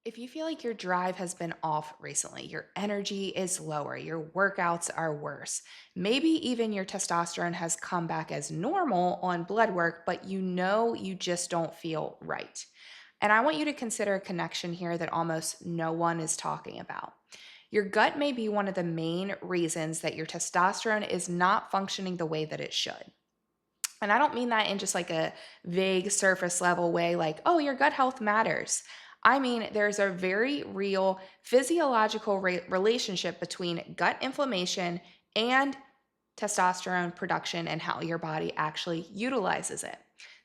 If you feel like your drive has been off recently, your energy is lower, your workouts are worse, maybe even your testosterone has come back as normal on blood work, but you know you just don't feel right. And I want you to consider a connection here that almost no one is talking about. Your gut may be one of the main reasons that your testosterone is not functioning the way that it should. And I don't mean that in just like a vague surface level way, like, oh, your gut health matters. I mean, there's a very real physiological relationship between gut inflammation and testosterone production and how your body actually utilizes it.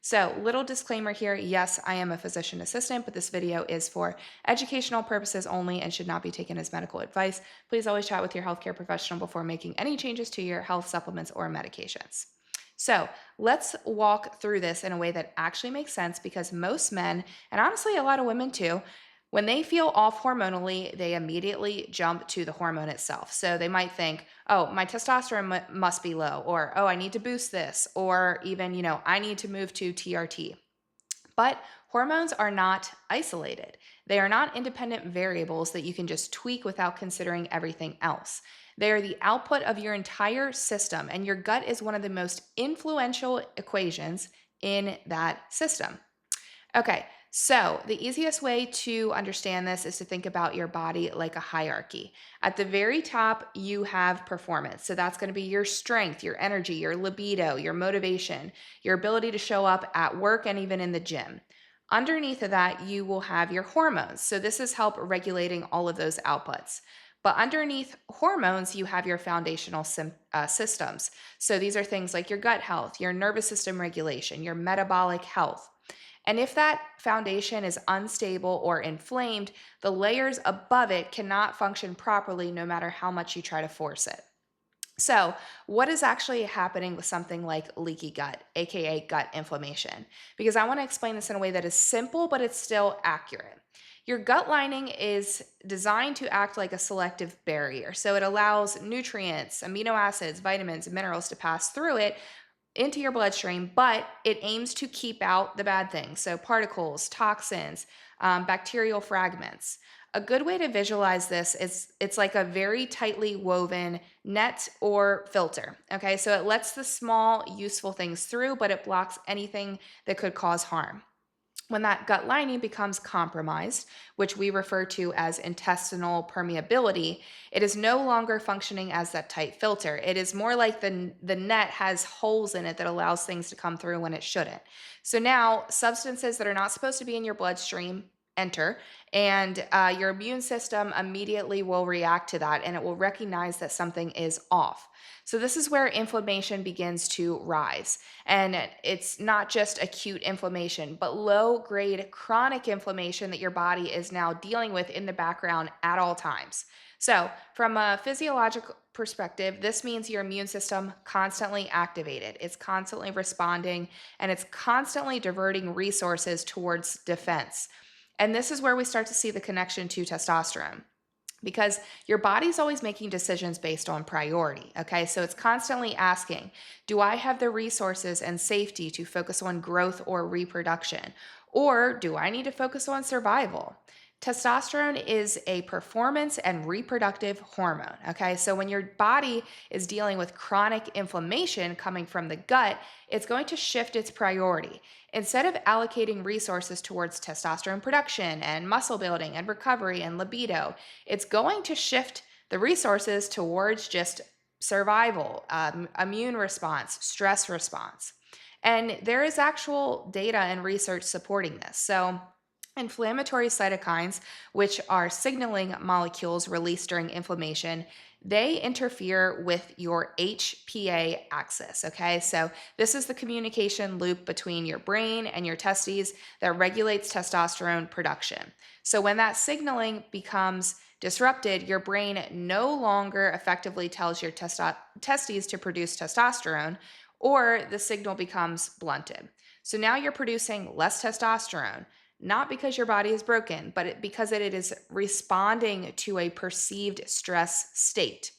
So, little disclaimer here, yes, I am a physician assistant, but this video is for educational purposes only and should not be taken as medical advice. Please always chat with your healthcare professional before making any changes to your health supplements or medications. So, let's walk through this in a way that actually makes sense because most men, and honestly a lot of women too, when they feel off hormonally, they immediately jump to the hormone itself. So they might think, oh, my testosterone must be low, or oh, I need to boost this, or even, I need to move to TRT. But hormones are not isolated. They are not independent variables that you can just tweak without considering everything else. They are the output of your entire system, and your gut is one of the most influential equations in that system. Okay, so the easiest way to understand this is to think about your body like a hierarchy. At the very top, you have performance. So that's going to be your strength, your energy, your libido, your motivation, your ability to show up at work and even in the gym. Underneath of that, you will have your hormones. So this is help regulating all of those outputs. But underneath hormones, you have your foundational systems. So these are things like your gut health, your nervous system regulation, your metabolic health. And if that foundation is unstable or inflamed, the layers above it cannot function properly no matter how much you try to force it. So, what is actually happening with something like leaky gut, aka gut inflammation? Because I want to explain this in a way that is simple, but it's still accurate. Your gut lining is designed to act like a selective barrier. So, it allows nutrients, amino acids, vitamins, and minerals to pass through it into your bloodstream, but it aims to keep out the bad things. So, particles, toxins, bacterial fragments. A good way to visualize this is it's like a very tightly woven net or filter. Okay, so it lets the small, useful things through, but it blocks anything that could cause harm. When that gut lining becomes compromised, which we refer to as intestinal permeability, it is no longer functioning as that tight filter. It is more like the net has holes in it that allows things to come through when it shouldn't. So now substances that are not supposed to be in your bloodstream enter, and your immune system immediately will react to that and it will recognize that something is off. So, this is where inflammation begins to rise. And it's not just acute inflammation, but low grade chronic inflammation that your body is now dealing with in the background at all times. So, from a physiological perspective, this means your immune system constantly activated. It's constantly responding and it's constantly diverting resources towards defense. And this is where we start to see the connection to testosterone because your body's always making decisions based on priority. Okay. So it's constantly asking, do I have the resources and safety to focus on growth or reproduction? Or do I need to focus on survival? Testosterone is a performance and reproductive hormone. Okay. So when your body is dealing with chronic inflammation coming from the gut, it's going to shift its priority. Instead of allocating resources towards testosterone production and muscle building and recovery and libido, it's going to shift the resources towards just survival, immune response, stress response. And there is actual data and research supporting this. So, inflammatory cytokines, which are signaling molecules released during inflammation, they interfere with your HPA axis. Okay, so this is the communication loop between your brain and your testes that regulates testosterone production. So when that signaling becomes disrupted, your brain no longer effectively tells your testes to produce testosterone, or the signal becomes blunted. So now you're producing less testosterone, not because your body is broken, but because it is responding to a perceived stress state.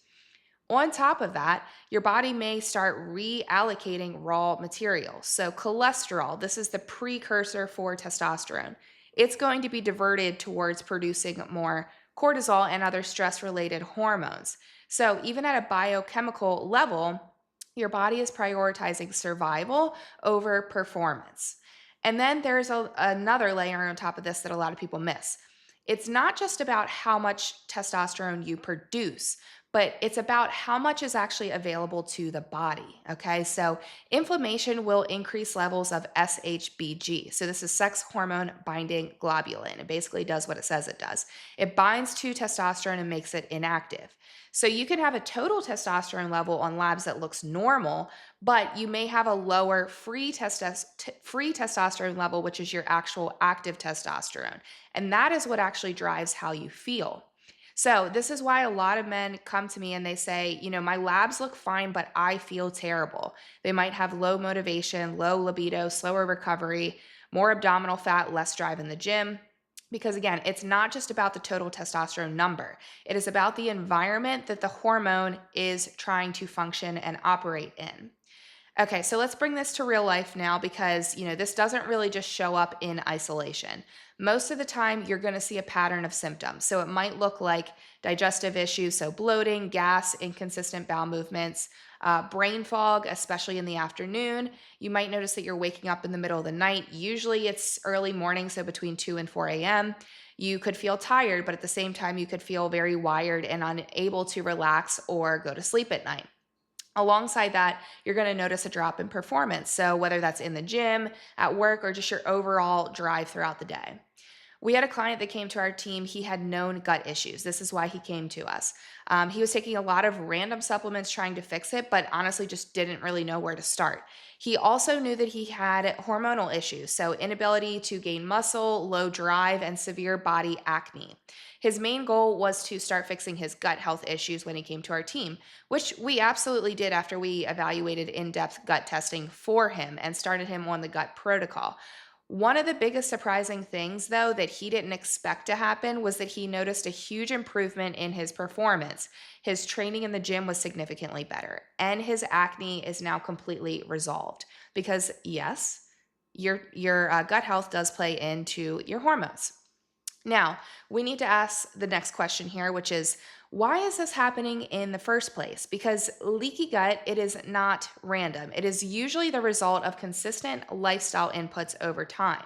On top of that, your body may start reallocating raw materials. So, cholesterol, this is the precursor for testosterone. it's going to be diverted towards producing more cortisol and other stress related hormones. So, even at a biochemical level, your body is prioritizing survival over performance. And then there's another layer on top of this that a lot of people miss. It's not just about how much testosterone you produce, but it's about how much is actually available to the body. Okay. So inflammation will increase levels of SHBG. So this is sex hormone binding globulin. It basically does what it says it does. It binds to testosterone and makes it inactive. So you can have a total testosterone level on labs that looks normal, but you may have a lower free testosterone level, which is your actual active testosterone. And that is what actually drives how you feel. So, this is why a lot of men come to me and they say, my labs look fine, but I feel terrible. They might have low motivation, low libido, slower recovery, more abdominal fat, less drive in the gym. Because again, it's not just about the total testosterone number, it is about the environment that the hormone is trying to function and operate in. Okay, so let's bring this to real life now because, this doesn't really just show up in isolation. Most of the time, you're going to see a pattern of symptoms. So it might look like digestive issues, so bloating, gas, inconsistent bowel movements, brain fog, especially in the afternoon. You might notice that you're waking up in the middle of the night. Usually it's early morning, so between 2 and 4 a.m. You could feel tired, but at the same time, you could feel very wired and unable to relax or go to sleep at night. Alongside that, you're going to notice a drop in performance. So, whether that's in the gym, at work, or just your overall drive throughout the day. We had a client that came to our team. He had known gut issues. This is why he came to us. He was taking a lot of random supplements trying to fix it, but honestly just didn't really know where to start. He also knew that he had hormonal issues, so inability to gain muscle, low drive, and severe body acne. His main goal was to start fixing his gut health issues when he came to our team, which we absolutely did after we evaluated in depth gut testing for him and started him on the gut protocol. One of the biggest surprising things, though, that he didn't expect to happen was that he noticed a huge improvement in his performance. His training in the gym was significantly better, and his acne is now completely resolved. Because, yes, your gut health does play into your hormones. Now, we need to ask the next question here, which is why is this happening in the first place? Because leaky gut, it is not random. It is usually the result of consistent lifestyle inputs over time.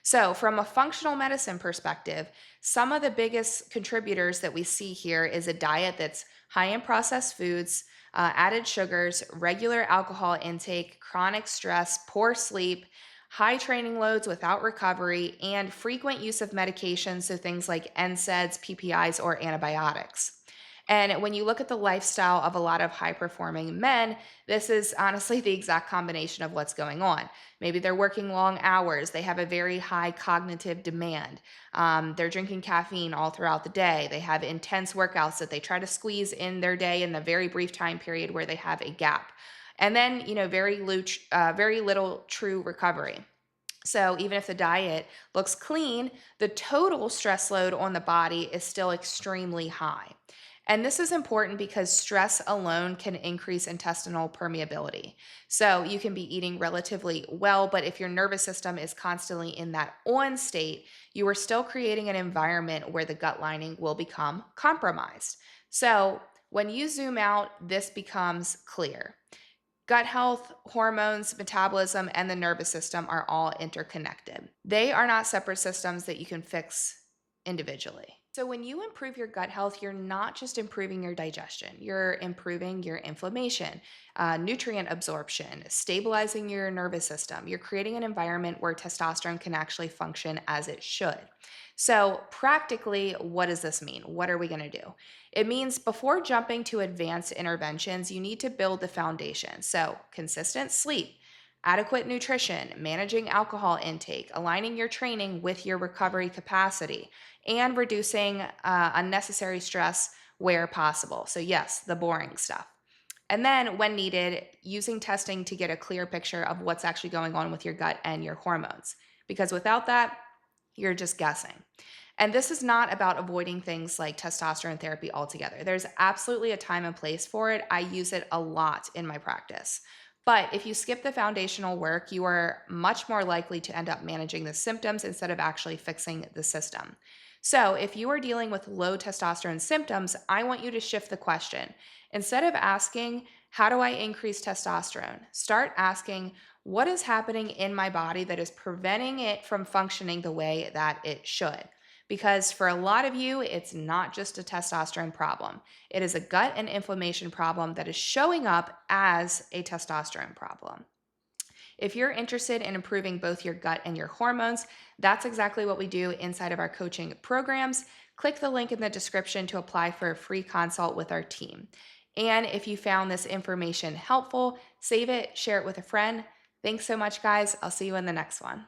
So, from a functional medicine perspective, some of the biggest contributors that we see here is a diet that's high in processed foods, added sugars, regular alcohol intake, chronic stress, poor sleep, high training loads without recovery, and frequent use of medications, so things like NSAIDs, PPIs, or antibiotics. And when you look at the lifestyle of a lot of high performing men, this is honestly the exact combination of what's going on. Maybe they're working long hours, they have a very high cognitive demand, they're drinking caffeine all throughout the day, they have intense workouts that they try to squeeze in their day in the very brief time period where they have a gap. And then, very little true recovery. So even if the diet looks clean, the total stress load on the body is still extremely high. And this is important because stress alone can increase intestinal permeability. So you can be eating relatively well, but if your nervous system is constantly in that on state, you are still creating an environment where the gut lining will become compromised. So when you zoom out, this becomes clear. Gut health, hormones, metabolism, and the nervous system are all interconnected. They are not separate systems that you can fix individually. So, when you improve your gut health, you're not just improving your digestion, you're improving your inflammation, nutrient absorption, stabilizing your nervous system. You're creating an environment where testosterone can actually function as it should. So, practically, what does this mean? What are we going to do? It means before jumping to advanced interventions, you need to build the foundation. So, consistent sleep, adequate nutrition, managing alcohol intake, aligning your training with your recovery capacity, and reducing unnecessary stress where possible. So, yes, the boring stuff. And then, when needed, using testing to get a clear picture of what's actually going on with your gut and your hormones. Because without that, you're just guessing. And this is not about avoiding things like testosterone therapy altogether. There's absolutely a time and place for it. I use it a lot in my practice. But if you skip the foundational work, you are much more likely to end up managing the symptoms instead of actually fixing the system. So, if you are dealing with low testosterone symptoms, I want you to shift the question. Instead of asking, how do I increase testosterone? Start asking, what is happening in my body that is preventing it from functioning the way that it should? Because for a lot of you, it's not just a testosterone problem. It is a gut and inflammation problem that is showing up as a testosterone problem. If you're interested in improving both your gut and your hormones, that's exactly what we do inside of our coaching programs. Click the link in the description to apply for a free consult with our team. And if you found this information helpful, save it, share it with a friend. Thanks so much, guys. I'll see you in the next one.